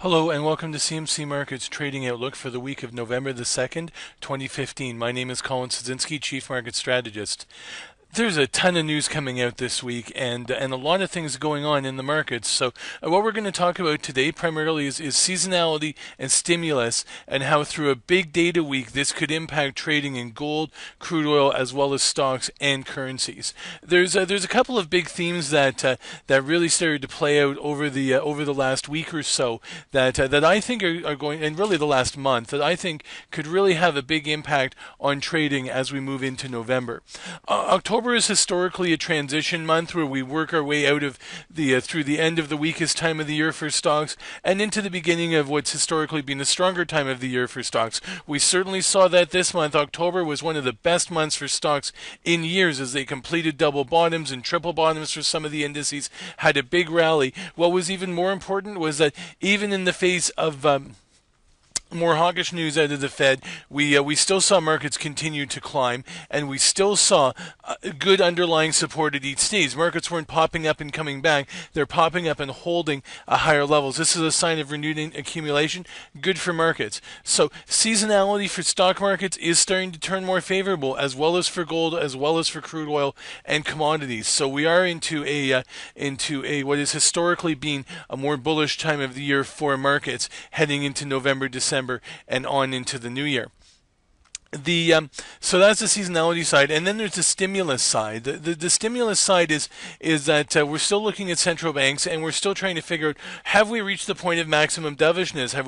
Hello and welcome to CMC Markets Trading Outlook for the week of November the 2nd, 2015. My name is Colin Sadzinski, Chief Market Strategist. There's a ton of news coming out this week and a lot of things going on in the markets. So what we're going to talk about today primarily is seasonality and stimulus and how through a big data week this could impact trading in gold, crude oil, as well as stocks and currencies. There's a couple of big themes that really started to play out over the last week or so that I think are going, and really the last month, that I think could really have a big impact on trading as we move into November. October is historically a transition month where we work our way out of through the end of the weakest time of the year for stocks and into the beginning of what's historically been a stronger time of the year for stocks. We certainly saw that this month. October was one of the best months for stocks in years as they completed double bottoms and triple bottoms for some of the indices, had a big rally. What was even more important was that even in the face of more hawkish news out of the Fed, we still saw markets continue to climb, and we still saw good underlying support at each stage. Markets weren't popping up and coming back; they're popping up and holding higher levels. This is a sign of renewed accumulation. Good for markets. So seasonality for stock markets is starting to turn more favorable, as well as for gold, as well as for crude oil and commodities. So we are into a what has historically been a more bullish time of the year for markets, heading into November, December, and on into the new year. So that's the seasonality side, and then there's the stimulus side. The stimulus side is that we're still looking at central banks, and we're still trying to figure out, have we reached the point of maximum dovishness? Are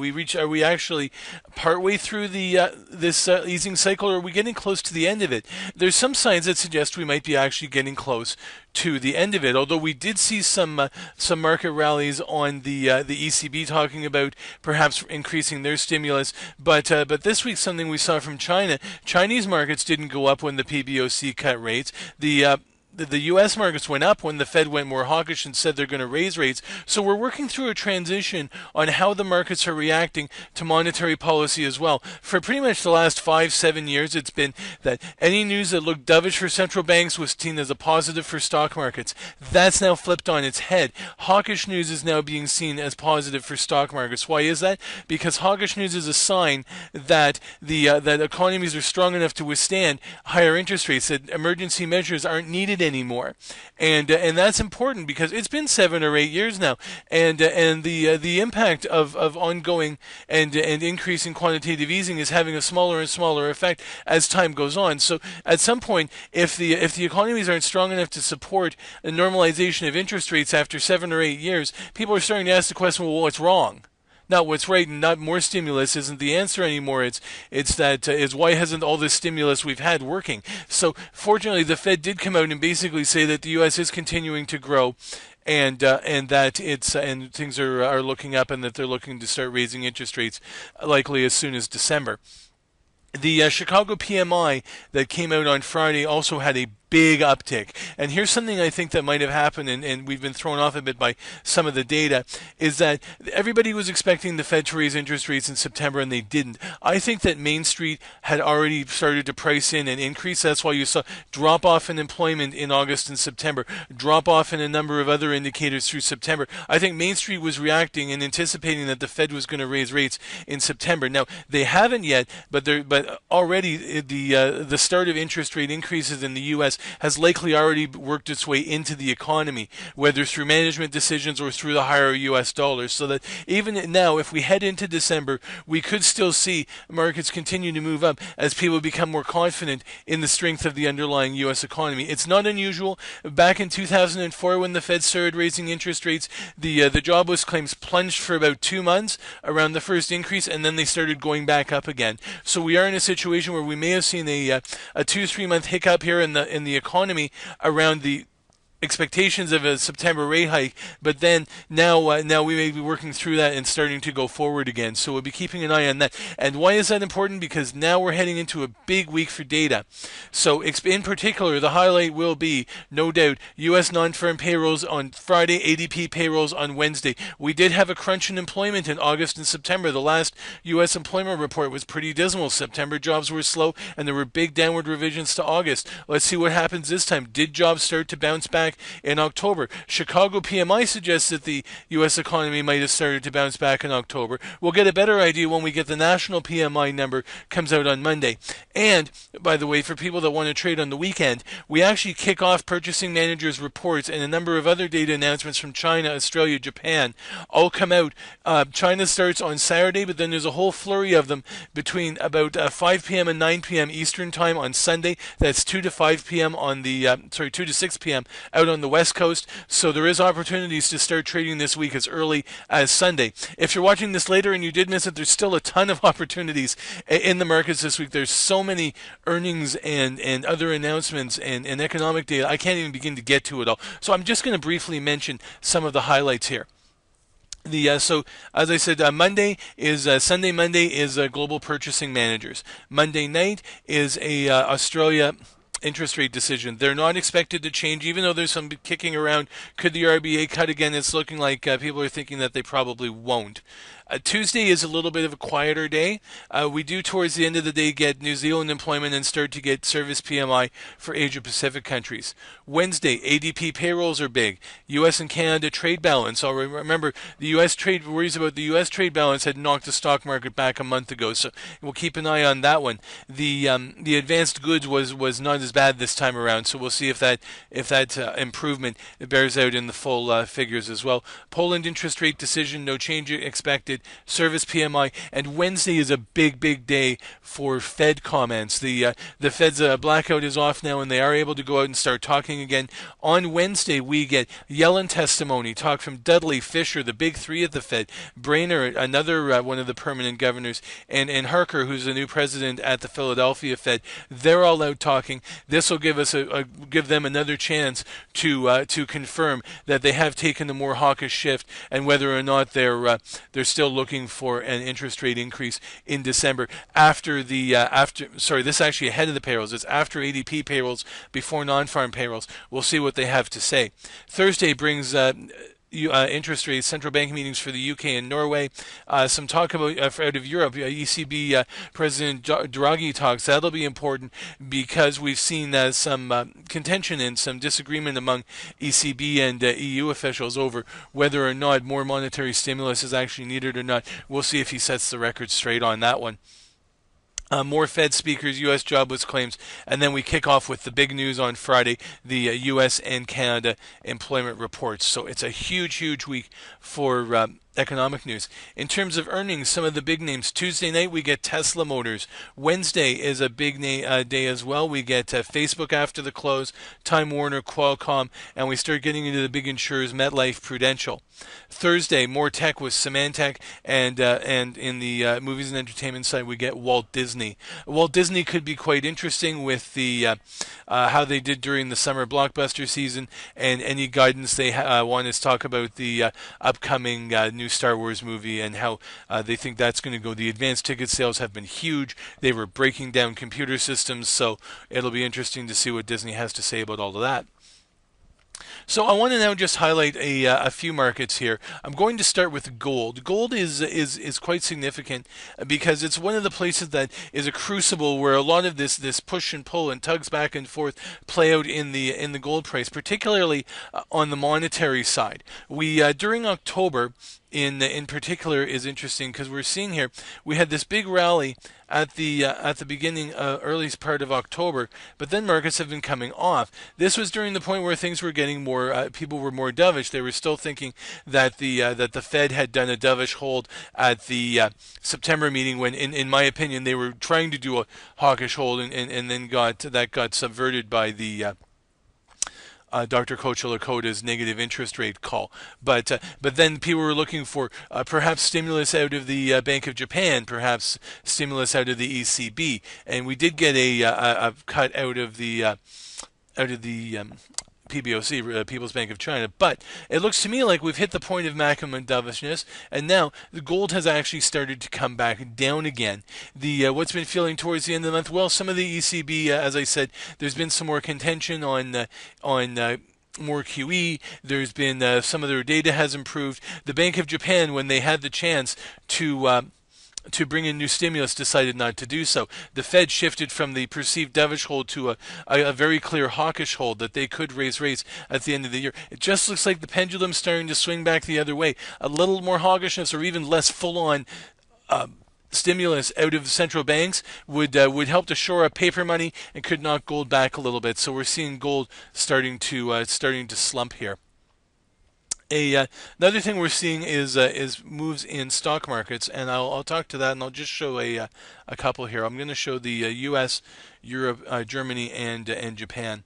we actually partway through this easing cycle, or are we getting close to the end of it? There's some signs that suggest we might be actually getting close to the end of it, although we did see some market rallies on the ECB talking about perhaps increasing their stimulus, but this week something we saw from China. Chinese markets didn't go up when the PBOC cut rates. The U.S. markets went up when the Fed went more hawkish and said they're going to raise rates. So we're working through a transition on how the markets are reacting to monetary policy as well. For pretty much the last 5-7 years, it's been that any news that looked dovish for central banks was seen as a positive for stock markets. That's now flipped on its head. Hawkish news is now being seen as positive for stock markets. Why is that? Because hawkish news is a sign that that economies are strong enough to withstand higher interest rates, that emergency measures aren't needed anymore, and that's important because it's been 7 or 8 years now, and the impact of ongoing and increasing quantitative easing is having a smaller and smaller effect as time goes on. So at some point, if the economies aren't strong enough to support a normalization of interest rates after 7 or 8 years, people are starting to ask the question, well, what's wrong? Not what's right, and not more stimulus isn't the answer anymore. It's why hasn't all this stimulus we've had working? So fortunately, the Fed did come out and basically say that the U.S. is continuing to grow, and that things are looking up, and that they're looking to start raising interest rates likely as soon as December. The Chicago PMI that came out on Friday also had a big uptick. And here's something I think that might have happened, and we've been thrown off a bit by some of the data, is that everybody was expecting the Fed to raise interest rates in September, and they didn't. I think that Main Street had already started to price in an increase. That's why you saw drop off in employment in August and September, drop off in a number of other indicators through September. I think Main Street was reacting and anticipating that the Fed was going to raise rates in September. Now, they haven't yet, but already the start of interest rate increases in the U.S. has likely already worked its way into the economy, whether through management decisions or through the higher U.S. dollars, so that even now, if we head into December, we could still see markets continue to move up as people become more confident in the strength of the underlying U.S. economy. It's not unusual. Back in 2004, when the Fed started raising interest rates, the jobless claims plunged for about 2 months around the first increase, and then they started going back up again. So we are in a situation where we may have seen a 2-3 month hiccup here in the economy around the expectations of a September rate hike, but then now we may be working through that and starting to go forward again. So we'll be keeping an eye on that. And why is that important? Because now we're heading into a big week for data. So in particular, the highlight will be, no doubt, U.S. nonfarm payrolls on Friday, ADP payrolls on Wednesday. We did have a crunch in employment in August and September. The last U.S. employment report was pretty dismal. September jobs were slow, and there were big downward revisions to August. Let's see what happens this time. Did jobs start to bounce back back in October. Chicago PMI suggests that the U.S. economy might have started to bounce back in October. We'll get a better idea when we get the national PMI number comes out on Monday. And, by the way, for people that want to trade on the weekend, we actually kick off purchasing managers' reports and a number of other data announcements from China, Australia, Japan all come out. China starts on Saturday, but then there's a whole flurry of them between about 5 p.m. and 9 p.m. Eastern Time on Sunday. That's 2 to 5 p.m. on the 2 to 6 p.m. out on the West Coast. So there is opportunities to start trading this week as early as Sunday. If you're watching this later and you did miss it, there's still a ton of opportunities in the markets this week. There's so many earnings and other announcements and economic data. I can't even begin to get to it all. So I'm just going to briefly mention some of the highlights here. So as I said, Sunday Monday is global purchasing managers. Monday night is a Australia interest rate decision. They're not expected to change, even though there's some kicking around. Could the RBA cut again? It's looking like people are thinking that they probably won't. Tuesday is a little bit of a quieter day. We do, towards the end of the day, get New Zealand employment and start to get service PMI for Asia-Pacific countries. Wednesday, ADP payrolls are big. U.S. and Canada trade balance. I'll remember, the U.S. trade worries about the U.S. trade balance had knocked the stock market back a month ago, so we'll keep an eye on that one. The advanced goods was not as bad this time around, so we'll see if that improvement bears out in the full figures as well. Poland interest rate decision, no change expected. Service PMI, and Wednesday is a big day for Fed comments. The Fed's blackout is off now, and they are able to go out and start talking again. On Wednesday, we get Yellen testimony, talk from Dudley, Fisher, the big three at the Fed, Brainerd, another one of the permanent governors, and Harker, who's the new president at the Philadelphia Fed. They're all out talking. This will give us give them another chance to confirm that they have taken a more hawkish shift, and whether or not they're still looking for an interest rate increase in December this actually ahead of the payrolls. It's after ADP payrolls, before non-farm payrolls. We'll see what they have to say. Thursday brings interest rates, central bank meetings for the UK and Norway. Some talk about out of Europe. ECB President Draghi talks. That'll be important because we've seen some contention and some disagreement among ECB and EU officials over whether or not more monetary stimulus is actually needed or not. We'll see if he sets the record straight on that one. More Fed speakers, U.S. jobless claims, and then we kick off with the big news on Friday, the U.S. and Canada employment reports. So it's a huge week for economic news. In terms of earnings, some of the big names. Tuesday night, we get Tesla Motors. Wednesday is a big day as well. We get Facebook after the close, Time Warner, Qualcomm, and we start getting into the big insurers, MetLife, Prudential. Thursday, more tech with Symantec, and in the movies and entertainment side, we get Walt Disney. Walt Disney could be quite interesting with the how they did during the summer blockbuster season, and any guidance they want us to talk about the upcoming new Star Wars movie and how they think that's going to go. The advanced ticket sales have been huge. They were breaking down computer systems, so it'll be interesting to see what Disney has to say about all of that. So I want to now just highlight a few markets here. I'm going to start with gold. Gold is quite significant because it's one of the places that is a crucible where a lot of this push and pull and tugs back and forth play out in the gold price, particularly on the monetary side. We during October, in particular, is interesting because we're seeing here we had this big rally at the beginning, earliest part of October, but then markets have been coming off. This was during the point where things were getting more, people were more dovish. They were still thinking that the Fed had done a dovish hold at the September meeting, when, in my opinion, they were trying to do a hawkish hold, and then got subverted by the Dr. Kochelakota's negative interest rate call. But then people were looking for perhaps stimulus out of the Bank of Japan, perhaps stimulus out of the ECB, and we did get a cut out of the PBOC, People's Bank of China. But it looks to me like we've hit the point of maximum dovishness, and now the gold has actually started to come back down again. What's been feeling towards the end of the month? Well, some of the ECB, as I said, there's been some more contention on more QE. There's been some of their data has improved. The Bank of Japan, when they had the chance to to bring in new stimulus decided not to do so. The Fed shifted from the perceived dovish hold to a very clear hawkish hold that they could raise rates at the end of the year. It just looks like the pendulum's starting to swing back the other way. A little more hawkishness or even less full-on stimulus out of central banks would help to shore up paper money and could knock gold back a little bit. So we're seeing gold starting to slump here. Another thing we're seeing is moves in stock markets, and I'll talk to that, and I'll just show a couple here. I'm going to show the U.S., Europe, Germany, and Japan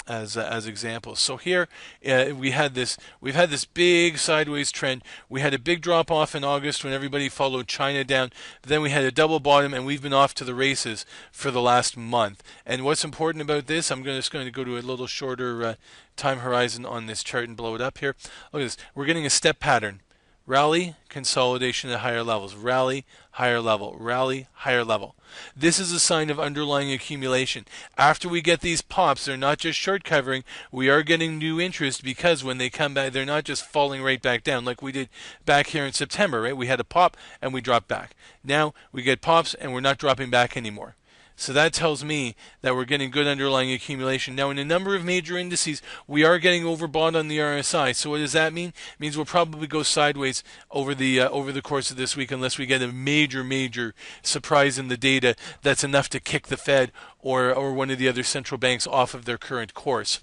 as examples. So here we've had this big sideways trend. We had a big drop off in August when everybody followed China down. Then we had a double bottom, and we've been off to the races for the last month. And what's important about this, I'm just going to go to a little shorter time horizon on this chart and blow it up here. Look at this. We're getting a step pattern. Rally, consolidation at higher levels. Rally, higher level. Rally, higher level. This is a sign of underlying accumulation. After we get these pops, they're not just short covering. We are getting new interest because when they come back, they're not just falling right back down like we did back here in September, right? We had a pop and we dropped back. Now we get pops and we're not dropping back anymore. So that tells me that we're getting good underlying accumulation. Now, in a number of major indices, we are getting overbought on the RSI. So what does that mean? It means we'll probably go sideways over the course of this week unless we get a major surprise in the data that's enough to kick the Fed or one of the other central banks off of their current course.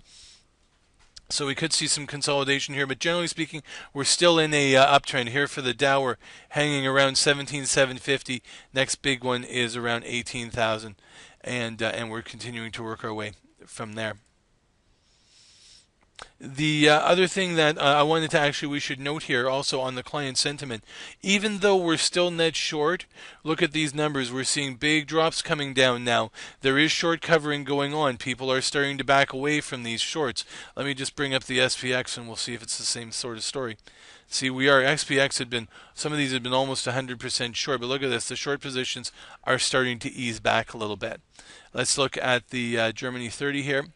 So we could see some consolidation here, but generally speaking, we're still in a uptrend here for the Dow. We're hanging around 17,750. Next big one is around 18,000, and we're continuing to work our way from there. The other thing that I wanted to we should note here also on the client sentiment, even though we're still net short, look at these numbers. We're seeing big drops coming down now. There is short covering going on. People are starting to back away from these shorts. Let me just bring up the SPX and we'll see if it's the same sort of story. See, SPX had been, some of these had been almost 100% short, but look at this. The short positions are starting to ease back a little bit. Let's look at the Germany 30 here.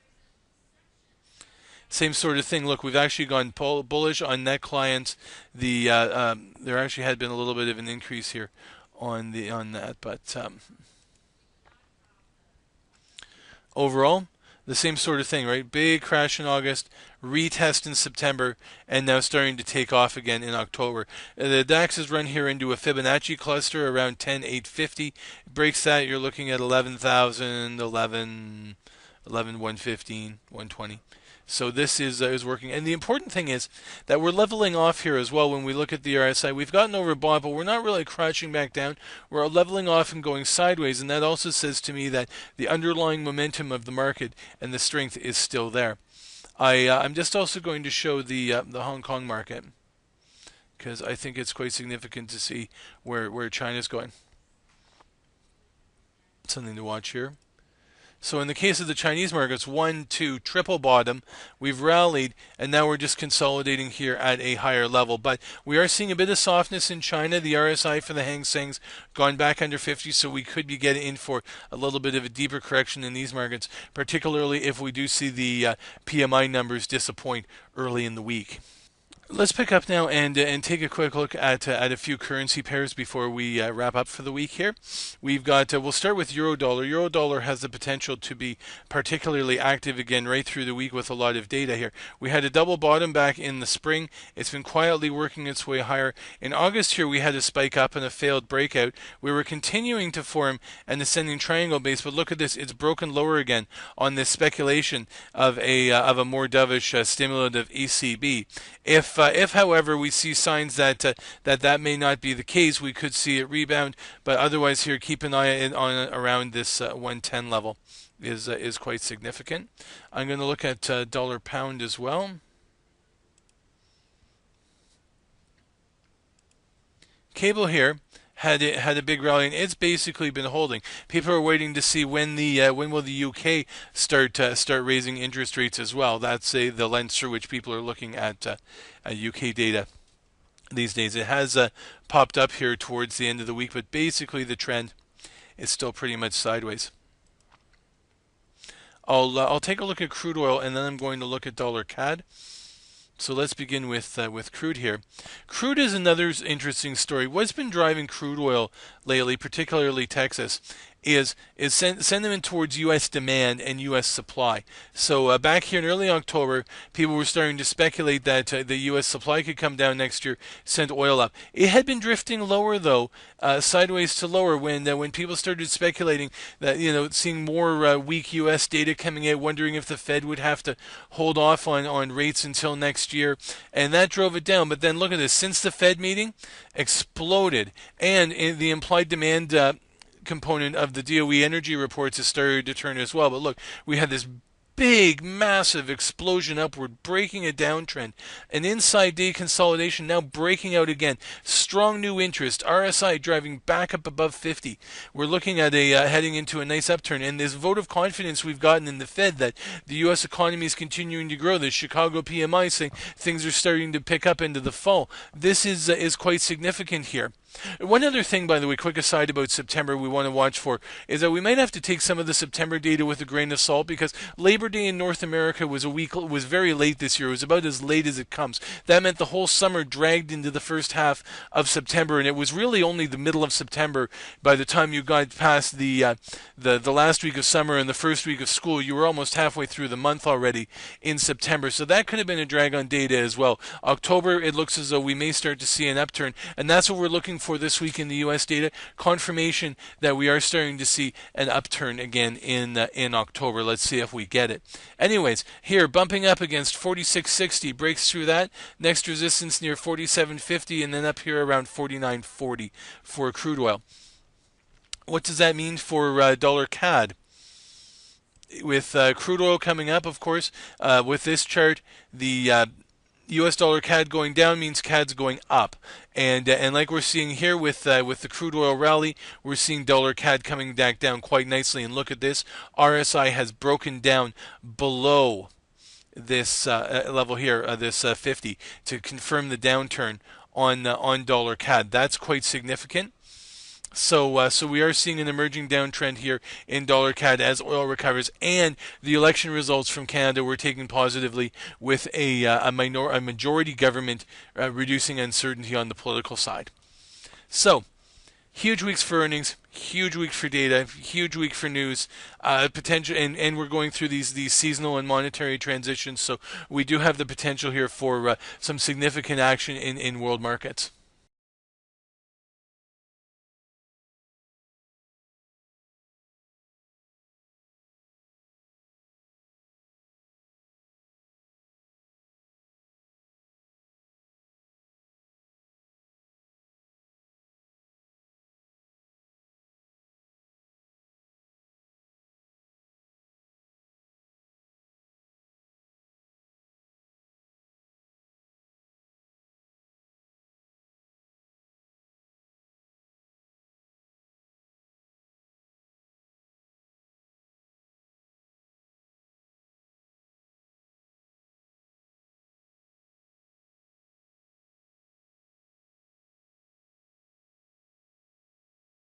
Same sort of thing. Look, we've actually gone bullish on net clients. There actually had been a little bit of an increase here on that, but overall, the same sort of thing, right? Big crash in August, retest in September, and now starting to take off again in October. The DAX has run here into a Fibonacci cluster around 10,850. Breaks that, you're looking at 11,000, 115, 120. So this is working. And the important thing is that we're leveling off here as well when we look at the RSI. We've gotten overbought, but we're not really crashing back down. We're leveling off and going sideways, and that also says to me that the underlying momentum of the market and the strength is still there. I'm just also going to show the Hong Kong market because I think it's quite significant to see where China's going. Something to watch here. So in the case of the Chinese markets, 1, 2, triple bottom, we've rallied, and now we're just consolidating here at a higher level. But we are seeing a bit of softness in China. The RSI for the Hang Seng's gone back under 50, so we could be getting in for a little bit of a deeper correction in these markets, particularly if we do see the PMI numbers disappoint early in the week. Let's pick up now and take a quick look at a few currency pairs before we wrap up for the week here. We've got we'll start with Eurodollar. Eurodollar has the potential to be particularly active again right through the week with a lot of data here. We had a double bottom back in the spring. It's been quietly working its way higher. In August here we had a spike up and a failed breakout. We were continuing to form an ascending triangle base, but look at this. It's broken lower again on this speculation of a more dovish stimulative ECB. If, however, we see signs that may not be the case, we could see it rebound. But otherwise, here, keep an eye on around this 110 level is quite significant. I'm going to look at dollar pound as well. Cable here had a big rally, and it's basically been holding. People are waiting to see when will the UK start raising interest rates as well. That's the lens through which people are looking at UK data these days. It has popped up here towards the end of the week, but basically the trend is still pretty much sideways. I'll take a look at crude oil, and then I'm going to look at dollar CAD. So let's begin with crude here. Crude is another interesting story. What's been driving crude oil lately, particularly Texas, is sentiment towards U.S. demand and U.S. supply. So back here in early October, people were starting to speculate that the U.S. supply could come down next year, send oil up. It had been drifting lower though, sideways to lower when people started speculating that seeing more weak U.S. data coming out, wondering if the Fed would have to hold off on rates until next year, and that drove it down. But then look at this: since the Fed meeting, exploded, and the implied demand component of the DOE energy reports has started to turn as well. But look, we had this big, massive explosion upward, breaking a downtrend. An inside day consolidation now breaking out again. Strong new interest. RSI driving back up above 50. We're looking at heading into a nice upturn. And this vote of confidence we've gotten in the Fed that the U.S. economy is continuing to grow. The Chicago PMI saying things are starting to pick up into the fall. This is quite significant here. One other thing, by the way, quick aside about September we want to watch for is that we might have to take some of the September data with a grain of salt, because Labor Day in North America was very late this year. It was about as late as it comes. That meant the whole summer dragged into the first half of September, and it was really only the middle of September by the time you got past the last week of summer and the first week of school. You were almost halfway through the month already in September, so that could have been a drag on data as well. October, it looks as though we may start to see an upturn, and that's what we're looking for this week in the U.S. data, confirmation that we are starting to see an upturn again in October. Let's see if we get it. Anyways, here bumping up against 46.60, breaks through that. Next resistance near 47.50, and then up here around 49.40 for crude oil. What does that mean for dollar CAD? With crude oil coming up, of course, with this chart, the U.S. dollar CAD going down means CAD's going up, and like we're seeing here with the crude oil rally, we're seeing dollar CAD coming back down quite nicely. And look at this: RSI has broken down below this level here, this 50, to confirm the downturn on dollar CAD. That's quite significant. So we are seeing an emerging downtrend here in dollar CAD as oil recovers, and the election results from Canada were taken positively, with a majority government reducing uncertainty on the political side. So, huge weeks for earnings, huge week for data, huge week for news, potential, and we're going through these seasonal and monetary transitions. So we do have the potential here for some significant action in world markets.